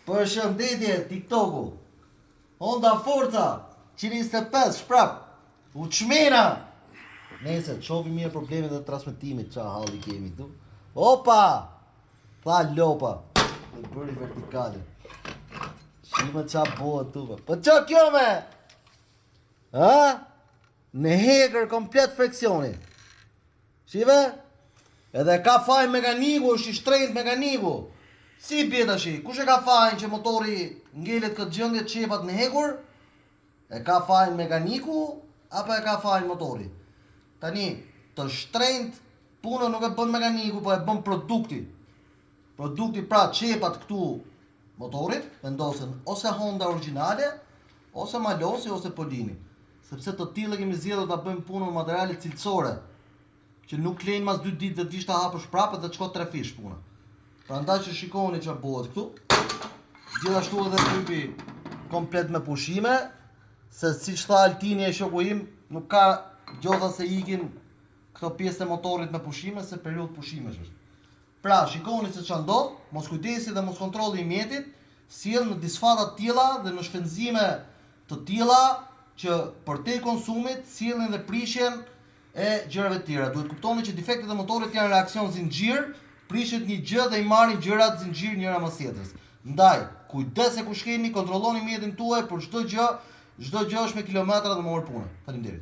Përshëndetje TikToku. Honda Forza 125 shprap. U çmena. Nëse çovi mirë problemet e transmetimit, ça halli kemi këtu. Opa! Tha lopa. Të bëri vertikale. Shima qa bëhet tu. Po qa kjo me? Ha? Në hekër komplet freksioni. Shive? Edhe ka fajn mekaniku, është i shtrenjt mekaniku. Si bje tash? Kush e ka fajn që motori ngelet këtë gjendje çepat në hekur? E ka fajn mekaniku apo e ka fajn motori? Tani, të shtrenjt punën nuk e bën mekaniku, po e bën produkti. Produkti pra çepat këtu motorit vendosen ose Honda origjinale, ose Malosi ose Polini. Sepse të tillë kemi zgjedhur ta bëjmë punën me materiale cilësore, që nuk lejnë mas 2 ditë dhe të ishte hapësh prapë dhe të shko 3 fish puna. Prandaj që shikoni që bëhet këtu. Gjithashtu edhe typi komplet me pushime, se siç tha Altini e shoku im, nuk ka gjotha se ikin këto pjesë të motorit me pushime, se periudhë pushimesh është. Pra, shikoni se ç'a ndodh, mos kujdesi dhe mos kontrolli i mjetit, sjell në disfata të tilla dhe në shpenzime të tilla që për te konsumit sjellin dhe prishjen e gjërave të tjera. Duhet kuptoni që defektet e motorit janë reaksion zinxhir, prishet një gjë dhe i marrin gjërat zinxhir njëra mas tjetrës. Ndaj, kujdes se ku shkeni, kontrolloni mjetin tuaj për çdo gjë është me kilometra dhe me orë pune. Faleminderit.